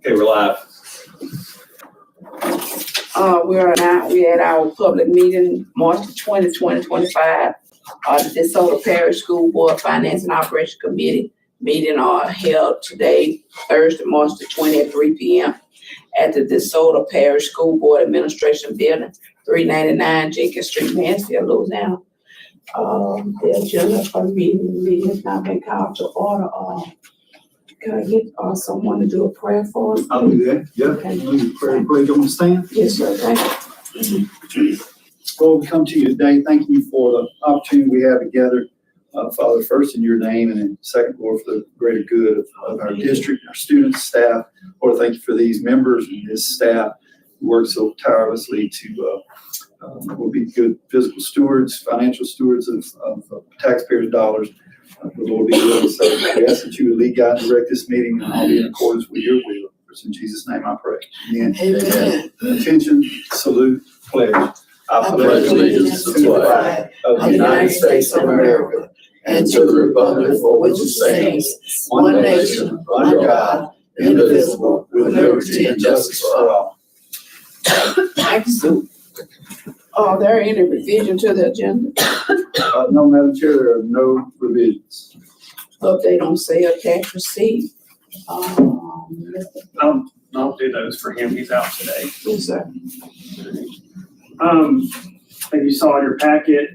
Okay, we're live. We had our public meeting, March 20, 2025. The DeSoto Parish School Board Finance and Operations Committee meeting held today, Thursday, March the 20th at 3 p.m. at the DeSoto Parish School Board Administration Building, 399 Jenkins Street, Mansfield, Louisiana. The agenda for the meeting has not been called to order. Can I get someone to do a prayer for us? I'll do that. Yeah. Okay. Prayer, you want to stand? Yes, sir. Thank you. Lord, we come to you today. Thank you for the opportunity we have together, Father, first in your name, and then second, Lord, for the greater good of our district, our students, staff. Lord, thank you for these members and this staff who work so tirelessly to will be good physical stewards, financial stewards of taxpayers' dollars. Lord, be with us. So we ask that you would lead, guide, and direct this meeting, and I'll be in accordance with your will. In Jesus' name I pray. Amen. Amen. Attention, salute, pledge. I pledge allegiance to the flag of the United States of America and to the republic for which it stands, one nation, under God, indivisible, with liberty and justice for all. Thank you. Are there any revision to the agenda? No, Madam Chair, there are no revisions. Hope they don't say a cash receipt. I'll do those for him. He's out today. Yes, sir. Like you saw in your packet,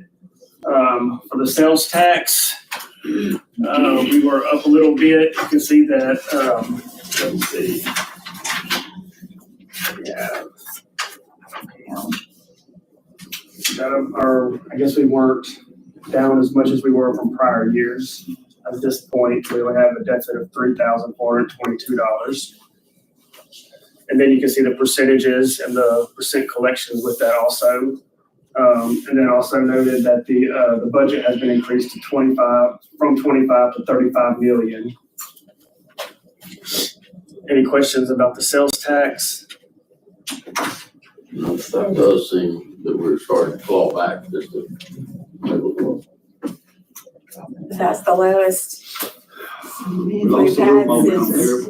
for the sales tax, we were up a little bit. You can see that, let's see. Yeah. I guess we weren't down as much as we were from prior years. At this point, we only have a deficit of $3,422. And then you can see the percentages and the percent collections with that also. And then also noted that the budget has been increased to from 25 to 35 million. Any questions about the sales tax? No, it does seem that we're starting to claw back just a little. That's the lowest. We lost a little moment there.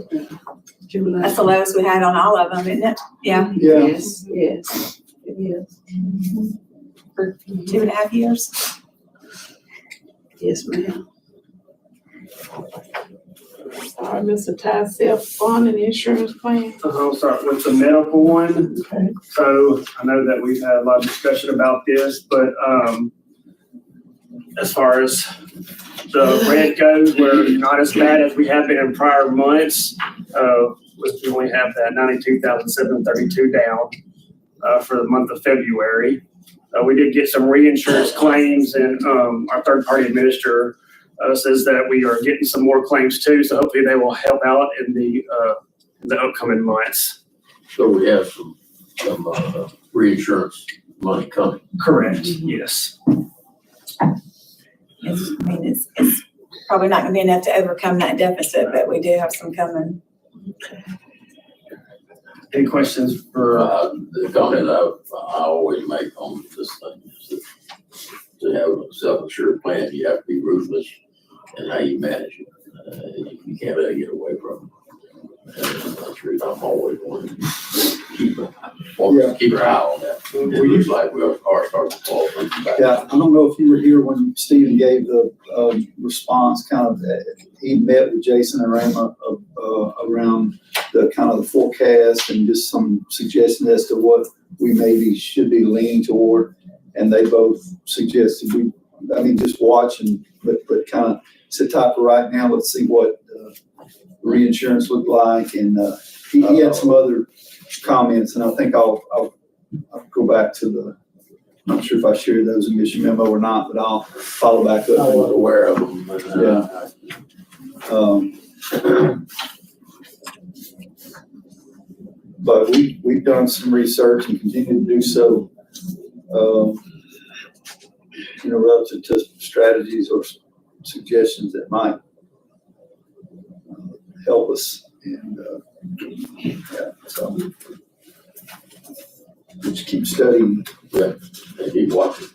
That's the lowest we had on all of them, isn't it? Yeah, Yeah. Yes, yes, it is. for 2.5 years. Yes, ma'am. All right, Mr. Ty, self-fund and insurance plan. I'll start with the medical one. Okay. So I know that we've had a lot of discussion about this, but as far as the rent goes, we're not as bad as we have been in prior months. We only have that $92,732 down for the month of February. We did get some reinsurance claims, and our third-party administrator says that we are getting some more claims too. So hopefully they will help out in the upcoming months. So we have some reinsurance money coming. Correct. Yes. It's probably not gonna be enough to overcome that deficit, but we do have some coming. Any questions for? The comment I always make on this thing is that to have a self-insured plan, you have to be ruthless in how you manage it. You can't let it get away from it. And that's the reason I'm always wanting to keep an eye on that. It looks like we are starting to fall back. Yeah, I don't know if you were here when Stephen gave the response. Kind of, he met with Jason and Rama around the kind of the forecast and just some suggestions as to what we maybe should be leaning toward. And they both suggested just watch but kind of sit tight for right now. Let's see what reinsurance looked like. And he had some other comments, and I think I'll go back to I'm not sure if I shared those in Mission Memo or not, but I'll follow back up. I was aware of them, but but we've done some research and continue to do so, relative to strategies or suggestions that might help us. And so just keep studying. yeah, and keep watching.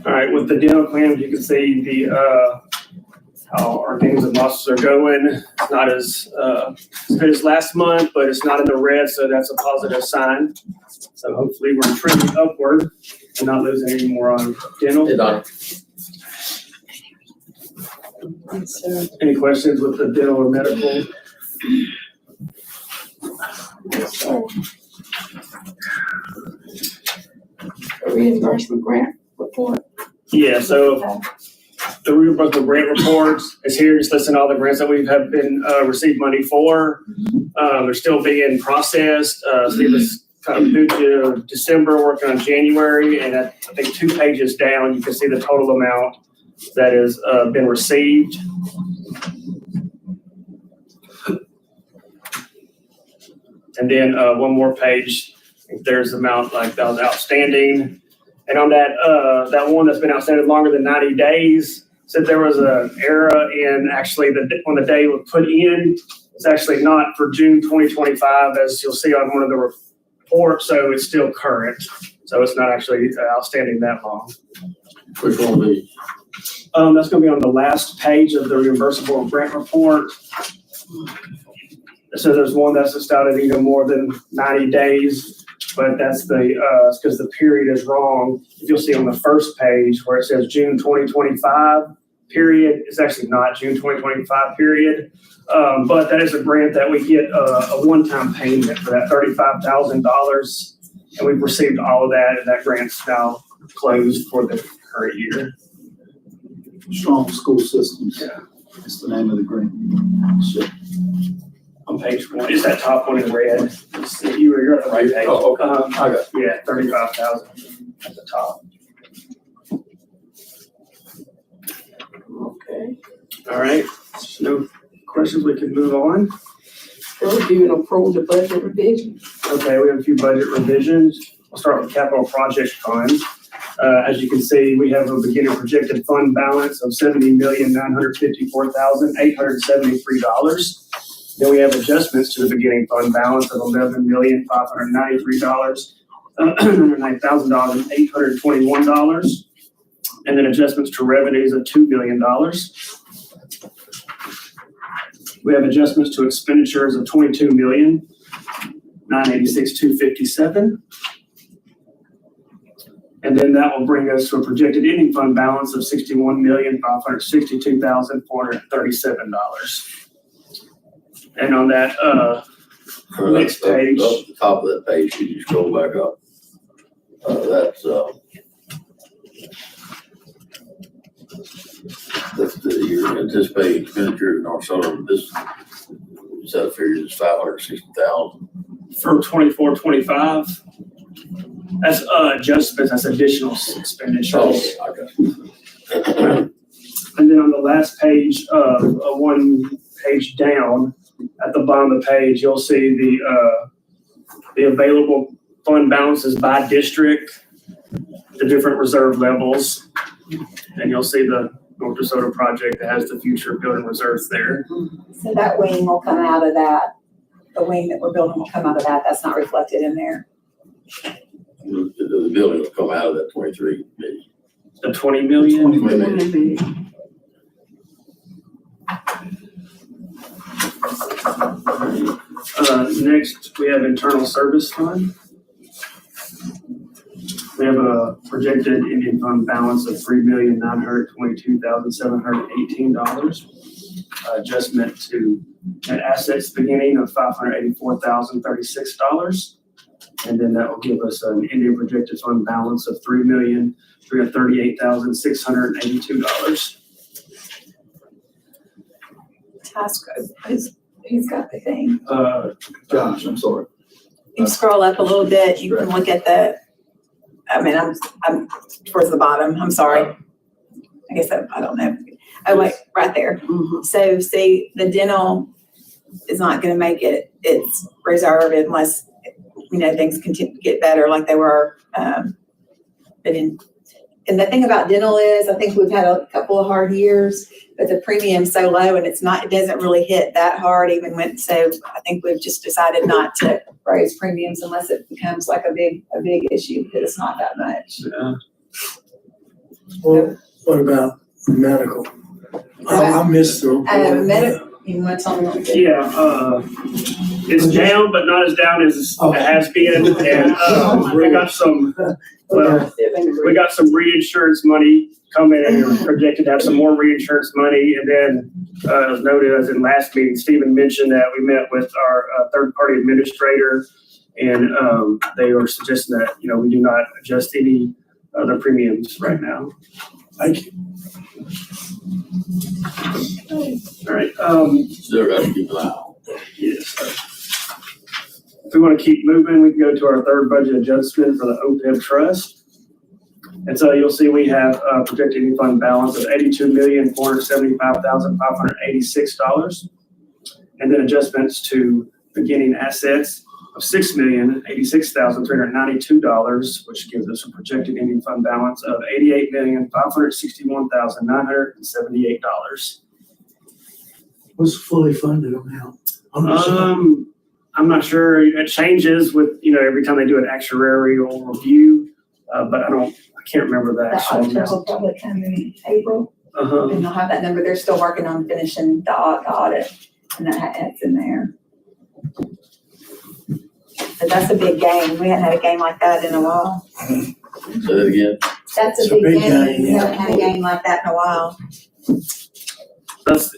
All right, with the dental claims, you can see the how our gains and losses are going. It's not as good as last month, but it's not in the red, so that's a positive sign. So hopefully we're trending upward and not losing any more on dental. Hey, Don. Any questions with the dental or medical? A reimbursement grant report. Yeah, so the reimbursement grant reports is here, just listing all the grants that we have been received money for. They're still being processed. So it was kind of due to December, working on January, and I think 2 pages down, you can see the total amount that has been received. And then one more page, there's the amount like that was outstanding. And on that that one that's been outstanding longer than 90 days, said there was an error in actually when the day was put in. It's actually not for June 2025, as you'll see on one of the reports, so it's still current. So it's not actually outstanding that long. Which one will be? That's going to be on the last page of the reimbursable grant report. So there's one that's just out at either more than 90 days, but that's it's because the period is wrong. If you'll see on the first page where it says June 2025 period, it's actually not June 2025 period. But that is a grant that we get a one-time payment for that $35,000. And we've received all of that, and that grant's now closed for the current year. Strong school systems. Yeah. It's the name of the grant. Sure. On page 1, it's that top one in red. You're at the right page. Oh, okay. I got Yeah, 35,000 at the top. Okay. All right, no questions, we can move on. Review and approve the budget revision. Okay, we have a few budget revisions. We'll start with capital project funds. As you can see, we have a beginning projected fund balance of $70,954,873. Then we have adjustments to the beginning fund balance of $11,593,000, $9,821, and then adjustments to revenues of $2 billion. We have adjustments to expenditures of $22,986,257. And then that will bring us to a projected ending fund balance of $61,562,437. And on that next page. Up the top of that page, you just scroll back up. That's your anticipated expenditure in DeSoto. This set of figures is $560,000. For 24-25. That's adjustments, that's additional expenditures. Oh, I got you. And then on the last page, one page down, at the bottom of the page, you'll see the available fund balances by district, the different reserve levels, and you'll see the North DeSoto project that has the future building reserves there. So that wing will come out of that. The wing that we're building will come out of that. That's not reflected in there. The building will come out of that 23 million. The 20 million. 20 million. Next, we have internal service fund. We have a projected ending fund balance of $3,922,718. Adjustment to net assets beginning of $584,036. And then that will give us an ending projected fund balance of $3,338,682. Task, he's got the thing. Josh, I'm sorry. You can scroll up a little bit, you can look at I'm towards the bottom, I'm sorry. I guess I don't know. Oh, wait, right there. Mhm. So see, the dental is not gonna make it, it's reserved unless, things continue to get better like they were. And the thing about dental is, I think we've had a couple of hard years, but the premium's so low and it doesn't really hit that hard so I think we've just decided not to raise premiums unless it becomes like a big issue, because it's not that much. Yeah. Well, what about medical? I missed the report. You want something? Yeah, it's down, but not as down as it has been, and, we got some, well, we got some reinsurance money coming in, and we're projected to have some more reinsurance money, and then, as noted, as in last meeting, Stephen mentioned that we met with our, third-party administrator, and, they were suggesting that, we do not adjust any other premiums right now. Thank you. All right, Still got to keep an eye on. yes. If we want to keep moving, we can go to our third budget adjustment for the OPEB trust. And so you'll see we have a projected new fund balance of $82,475,586. And then adjustments to beginning assets of $6,086,392, which gives us a projected ending fund balance of $88,561,978. What's the fully funded amount? I'm not sure. It changes with, every time they do an actuarial review, but I can't remember the That actual auditors amount. will probably come in April, Uh-huh. and they'll have that number. They're still working on finishing the audit, and that's in there. But that's a big game. We hadn't had a game like that in a while. Say that again. That's It's a a big big game. game, We yeah. haven't had a game like that in a while. That's,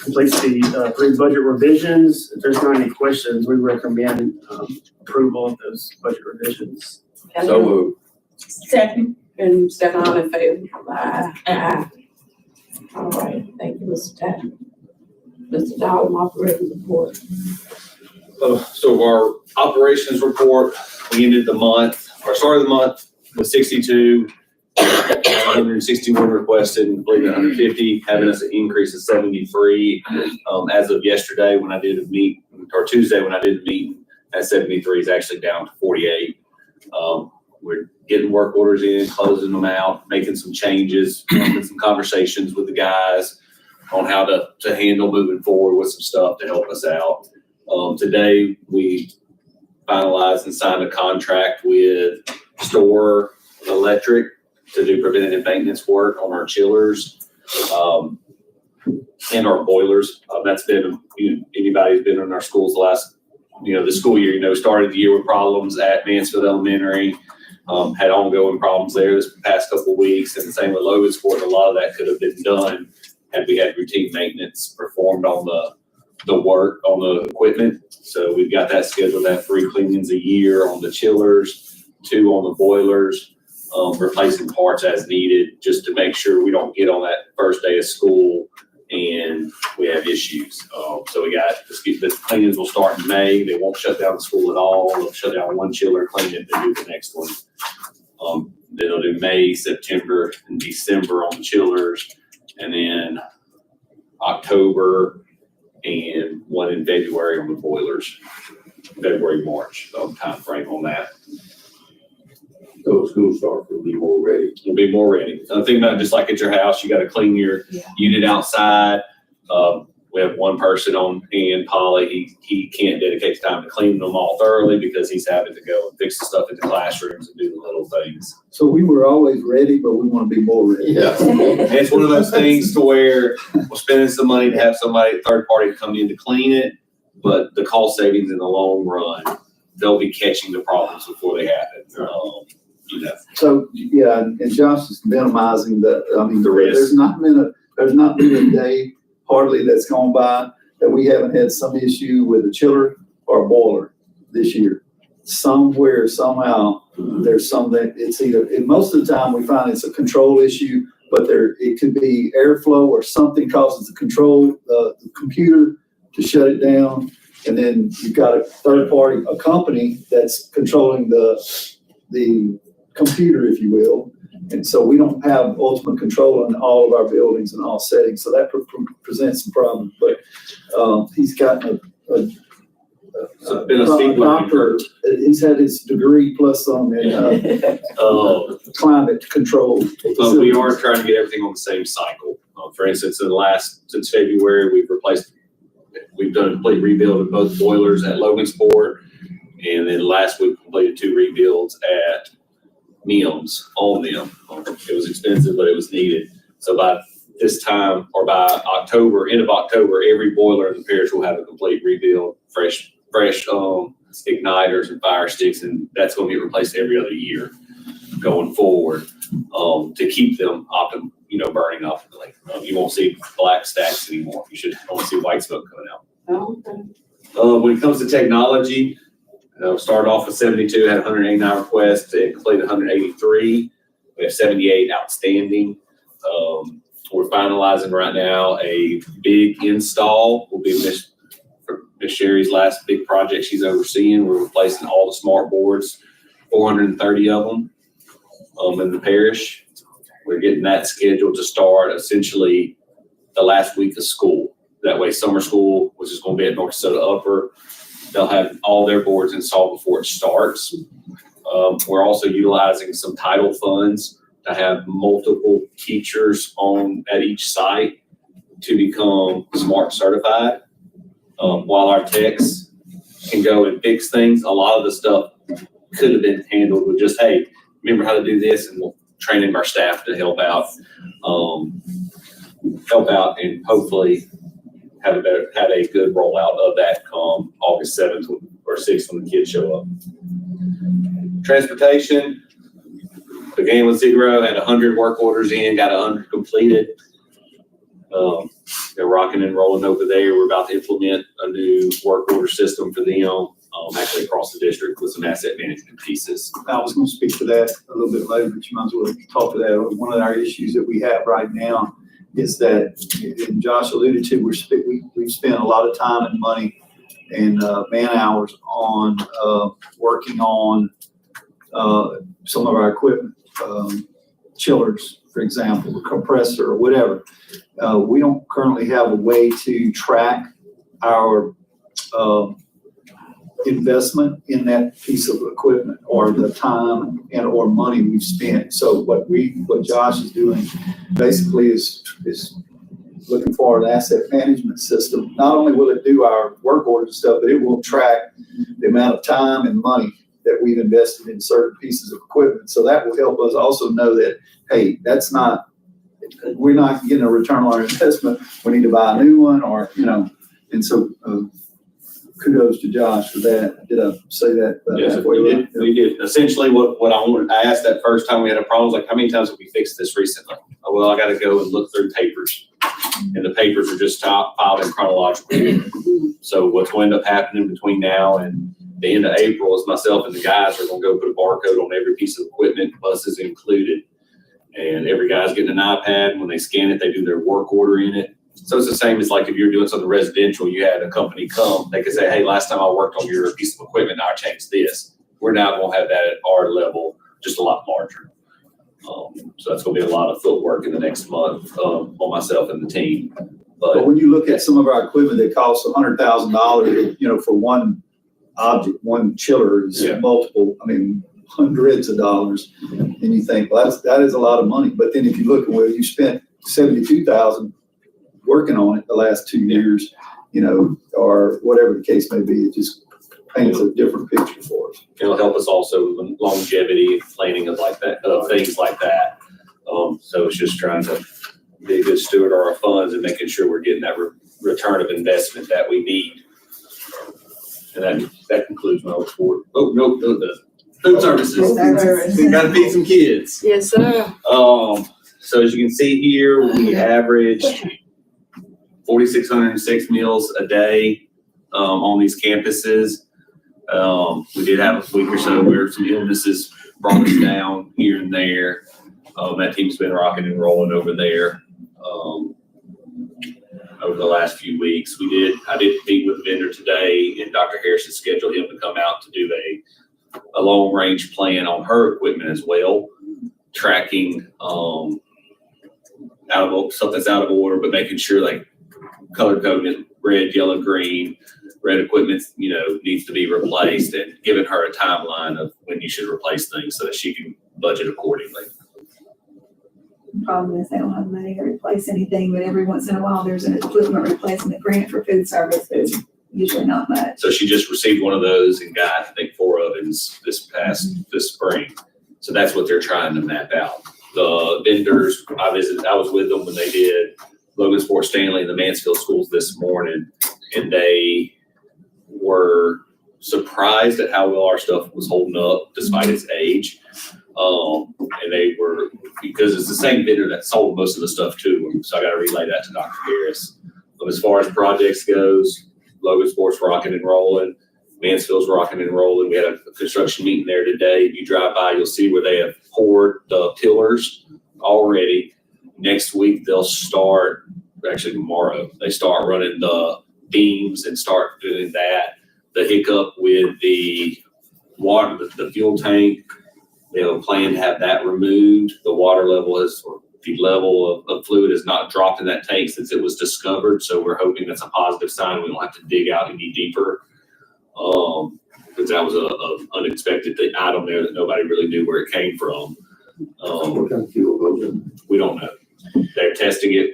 completes the, three budget revisions. If there's not any questions, we recommend, approval of those budget revisions. So moved. Second. And second, all in favor? Aye. Aye. All right, thank you, Mr. Tapp. Mr. Dowling, operating report. So our operations report, we ended the month, or started the month with 62, 161 requested and completed 150, having us an increase of 73. As of yesterday, when I did a meet, or Tuesday when I did the meeting, that 73 is actually down to 48. We're getting work orders in, closing them out, making some changes, having some conversations with the guys on how to handle moving forward with some stuff to help us out. Today, we finalized and signed a contract with Store Electric to do preventative maintenance work on our chillers and our boilers. That's been, anybody who's been in our schools the last, the school year, started the year with problems at Mansfield Elementary, had ongoing problems there this past couple of weeks, and the same with Logansport. A lot of that could have been done had we had routine maintenance performed on the work on the equipment. So we've got that scheduled at 3 cleanings a year on the chillers, 2 on the boilers, replacing parts as needed, just to make sure we don't get on that first day of school and we have issues. So we got, the cleanings will start in May. They won't shut down the school at all. They'll shut down one chiller, clean it, then do the next one. Then they'll do May, September, and December on the chillers, and then October, and one in February on the boilers. February, March, time frame on that. So school start will be more ready. We'll be more ready. So think about it, just like at your house, you got to clean your unit outside. We have one person on hand, Polly. He can't dedicate the time to clean them all thoroughly because he's having to go and fix the stuff in the classrooms and do the little things. So we were always ready, but we want to be more ready. Yeah. And it's one of those things to where we're spending some money to have somebody, third party, come in to clean it, but the cost savings in the long run, they'll be catching the problems before they happen. So, yeah, and Josh is minimizing the risk. there's not been a day hardly that's gone by that we haven't had some issue with a chiller or a boiler this year. Somewhere, somehow, there's something, it's either, and most of the time we find it's a control issue, but it could be airflow or something causes the computer to shut it down. And then you've got a third party, a company that's controlling the computer, if you will. And so we don't have ultimate control on all of our buildings and all settings. So that presents some problems, but he's gotten So been a steep learning doctor. He's had his degree plus some in climate control. But we are trying to get everything on the same cycle. For instance, since February, we've done a complete rebuild of both boilers at Logansport. And then last week completed 2 rebuilds at Neums on them. It was expensive, but it was needed. So by this time or by October, end of October, every boiler in the parish will have a complete rebuild, fresh igniters and fire sticks, and that's going to get replaced every other year going forward, to keep them burning optimally. You won't see black stacks anymore. You should only see white smoke coming out. When it comes to technology, started off with 72, had 189 requests, and completed 183. We have 78 outstanding. We're finalizing right now a big install. Will be Miss Sherry's last big project she's overseeing. We're replacing all the smart boards, 430 of them in the parish. We're getting that scheduled to start essentially the last week of school. That way, summer school, which is going to be at North DeSoto Upper, they'll have all their boards installed before it starts. We're also utilizing some title funds to have multiple teachers at each site to become SMART certified. While our techs can go and fix things, a lot of the stuff could have been handled with just, hey, remember how to do this, and we'll train our staff to help out and hopefully have a good rollout of that come August 7th or 6th when the kids show up. Transportation began with 0, had 100 work orders in, got 100 completed. They're rocking and rolling over there. We're about to implement a new work order system for them, actually across the district with some asset management pieces. I was going to speak to that a little bit later, but you might as well talk to that. One of our issues that we have right now is that, and Josh alluded to, we've spent a lot of time and money and man hours on working on some of our equipment, chillers, for example, a compressor or whatever. We don't currently have a way to track our investment in that piece of equipment or the time and or money we've spent. So what Josh is doing basically is looking for an asset management system. Not only will it do our work orders and stuff, but it will track the amount of time and money that we've invested in certain pieces of equipment. So that will help us also know that, hey, we're not getting a return on our investment. We need to buy a new one and so kudos to Josh for that. Did I say that? Yes, we did. Essentially what I asked that first time we had a problem was like, how many times have we fixed this recently? Oh, well, I got to go and look through papers, and the papers are just filed in chronological order. So what's going to end up happening between now and the end of April is myself and the guys are going to go put a barcode on every piece of equipment, buses included. And every guy's getting an iPad. And when they scan it, they do their work order in it. So it's the same as like if you're doing something residential, you had a company come, they could say, hey, last time I worked on your piece of equipment, now I changed this. We're now going to have that at our level, just a lot larger. So that's going to be a lot of footwork in the next month on myself and the team. But when you look at some of our equipment that costs $100,000, for one object, one chiller is multiple, hundreds of dollars. And you think, well, that is a lot of money. But then if you look at where you spent $72,000 working on it the last 2 years, or whatever the case may be, it just paints a different picture for us. It'll help us also with longevity, planning of things like that. So it's just trying to be a good steward of our funds and making sure we're getting that return of investment that we need. And that concludes my report. Oh, no, it doesn't. Food services. We got to feed some kids. Yes, sir. So as you can see here, we averaged 4,606 meals a day on these campuses. We did have a week or so where some illnesses brought us down here and there. That team's been rocking and rolling over there over the last few weeks. I did meet with the vendor today, and Dr. Harris has scheduled him to come out to do a long range plan on her equipment as well, tracking stuff that's out of order, but making sure like color coded red, yellow, green, red equipment, needs to be replaced, and giving her a timeline of when you should replace things so that she can budget accordingly. The problem is they don't have money to replace anything, but every once in a while there's an equipment replacement grant for food service, but it's usually not much. So she just received one of those and got, I think, 4 ovens this spring. So that's what they're trying to map out. The vendors, I was with them when they did Logansport, Stanley, and the Mansfield schools this morning, and they were surprised at how well our stuff was holding up despite its age. And they were, because it's the same vendor that sold most of the stuff to them, so I gotta relay that to Dr. Harris. As far as projects goes, Logansport's rocking and rolling, Mansfield's rocking and rolling. We had a construction meeting there today. If you drive by, you'll see where they have poured the pillars already. Next week, they'll start, actually tomorrow, they start running the beams and start doing that. The hiccup with the water, the fuel tank, they'll plan to have that removed. The water level or the level of fluid has not dropped in that tank since it was discovered. So we're hoping that's a positive sign. We don't have to dig out any deeper. Because that was a unexpected item there that nobody really knew where it came from. What kind of fuel goes in? We don't know. They're testing it.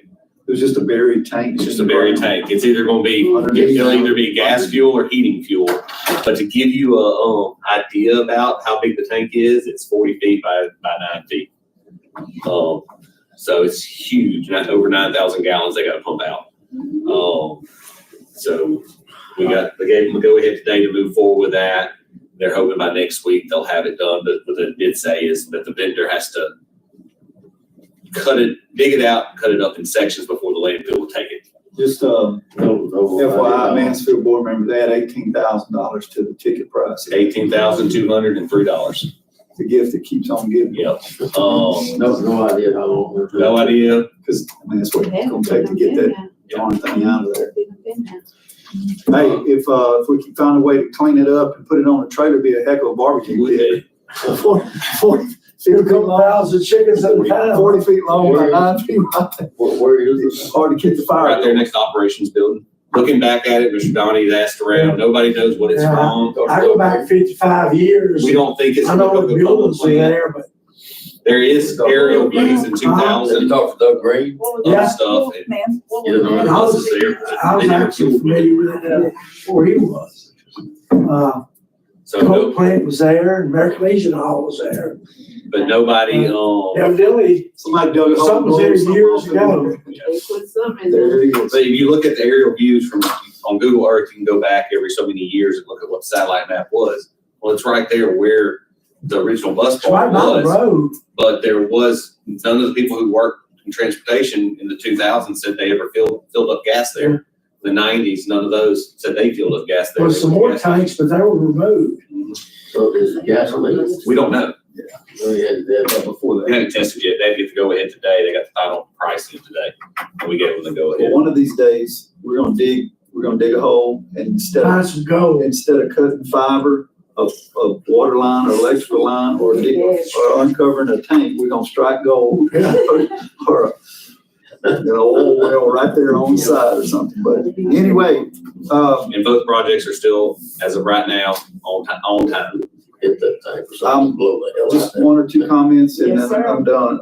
It was just a buried tank. It's just a buried tank. It's either going to be, it'll either be gas fuel or heating fuel. But to give you a idea about how big the tank is, it's 40 feet by 9 feet. So it's huge. Over 9,000 gallons they got to pump out. So they gave them a go ahead today to move forward with that. They're hoping by next week they'll have it done. But what they did say is that the vendor has to dig it out, cut it up in sections before the landfill will take it. Just FYI, Mansfield board member, they had $18,000 to the ticket price. $18,203. The gift that keeps on giving. Yep. No idea how long. No idea. Because I mean, that's what it's gonna take to get that darn thing out of there. Hey, if we can find a way to clean it up and put it on a trailer, it'd be a heck of a barbecue pit. 40 feet A couple long, thousand chickens at a time. 40 feet long by 9 feet wide. Where is It's hard to get the fire. Right there next to operations building. Looking back at it, Mr. Donnie's asked around. Nobody knows what it's Yeah. from. I go back 55 years. We don't think it's. I know the buildings are there, but There is aerial views in Have 2000 you talked to Doug Green? Yeah. of stuff. Man. He doesn't know I what was- else is there. I was actually familiar with it before he was. So, Coke plant was there, and American Legion Hall was there. but nobody, Evidently, Somebody dug a hole. something was there years ago. They put some in There there. it is. but if you look at the aerial views on Google Earth, you can go back every so many years and look at what the satellite map was. Well, it's right there where the original bus It's right bar by the was. road. But there was, none of the people who worked in transportation in the 2000s said they ever filled up gas there. The 90s, none of those said they filled up gas there. There was some more tanks, but they were removed. So is it gasoline? We don't know. Oh, yeah, that before They haven't tested yet. They get to go ahead today. They got the final pricing today. And we gave them the go Well, ahead. one of these days, we're gonna dig a hole, and Find some gold. instead of cutting fiber of water line or electrical line or uncovering a tank, we're gonna strike gold. Or an oil well right there on the side or something. But anyway, And both projects are still, as of right now, on time. hit that tank or something, blow the hell out just of one or two comments and Yes, then sir. I'm done.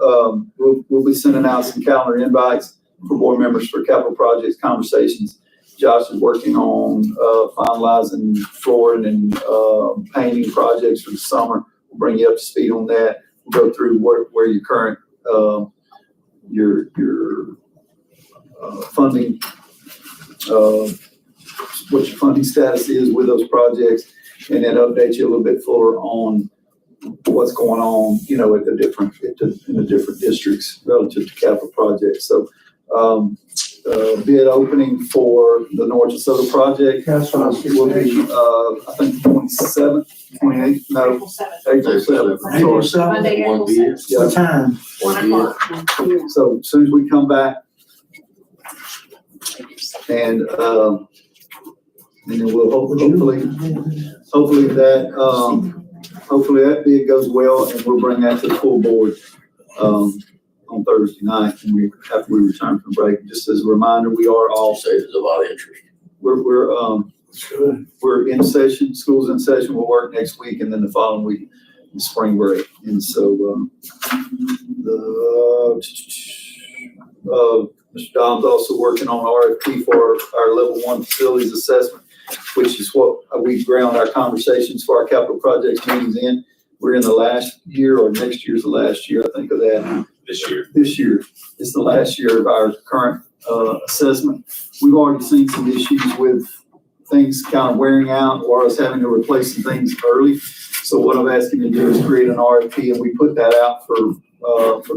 We'll be sending out some calendar invites for board members for capital projects conversations. Josh is working on finalizing flooring and painting projects for the summer. We'll bring you up to speed on that. We'll go through where your current your funding, what your funding status is with those projects, and then update you a little bit fuller on what's going on, you know, in the different districts relative to capital projects. So, bid opening for the North DeSoto project That's what I was will be, thinking. I think 27th, 28th, no, April 7th. April 7th. I'm April sorry. 7th, Monday, One April beer. 7th. what time? 1 beer. So as soon as we come back, and then we'll hopefully that bid goes well, and we'll bring that to the full board on Thursday night after we return from break. Just as a reminder, we are I'll all say there's a lot of interest. we're in session. School's in session. We'll work next week, and then the following week is spring break. And so Mr. Dom's also working on RFP for our level 1 facilities assessment, which is what we ground our conversations for our capital projects meetings in. we're in the last year, or next year's the last year, I think, of that. this year. This year is the last year of our current assessment. We've already seen some issues with things kind of wearing out or us having to replace some things early. So what I'm asking you to do is create an RFP, and we put that out for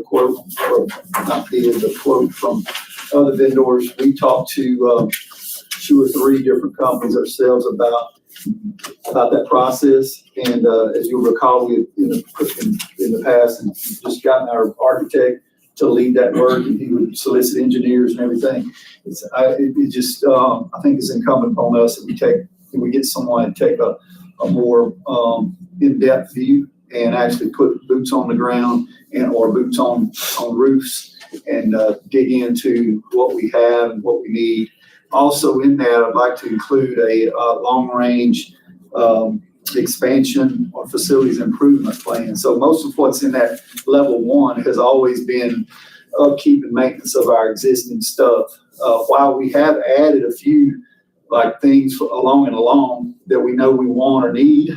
quote, or not bid, but quote from other vendors. We talked to 2 or 3 different companies ourselves about that process. And as you'll recall, we in the past and just gotten our architect to lead that work, and he would solicit engineers and everything. I think it's incumbent upon us that we get someone to take a more in-depth view and actually put boots on the ground or boots on roofs and dig into what we have and what we need. Also in that, I'd like to include a long-range expansion or facilities improvement plan. So most of what's in that level 1 has always been upkeep and maintenance of our existing stuff. While we have added a few like things along that we know we want or need,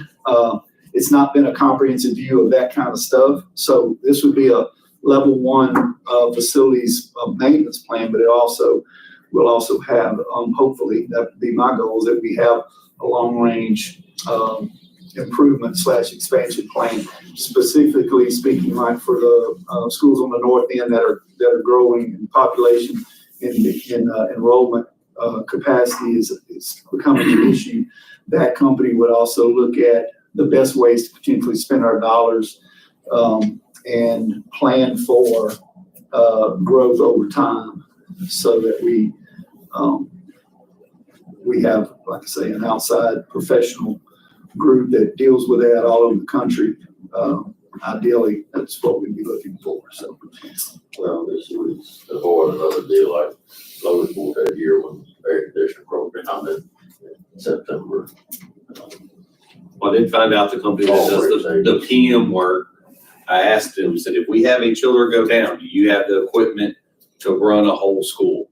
it's not been a comprehensive view of that kind of stuff. So this would be a level 1 facilities maintenance plan, but it also will also have, hopefully, that would be my goal, is that we have a long-range improvement / expansion plan, specifically speaking like for the schools on the north end that are growing in population in enrollment capacity is becoming an issue. That company would also look at the best ways to potentially spend our dollars and plan for growth over time, so that we have, like I say, an outside professional group that deals with that all over the country. Ideally, that's what we'd be looking for. So, Well, this was avoid another deal like Logan Ford that year when air conditioner broke down in September. Well, I did find out the company that does the PM work. I asked them, said, if we have a chiller go down, do you have the equipment to run a whole school?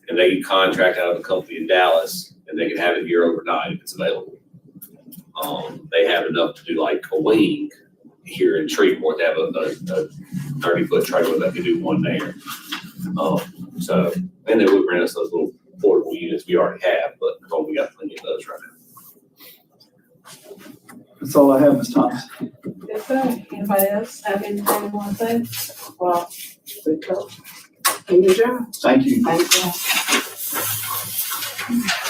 And they can contract out of a company in Dallas, and they can have it here overnight if it's available. They have enough to do like a wing here in Shreveport. They have a 30-foot trailer that can do one there. So, and they would rent us those little portable units we already have, but we got plenty of those right now. that's all I have, Ms. Thomas. Yes, sir. Anybody else have anything they want to say? Well, we go. Can you adjourn? Thank you. Thank you.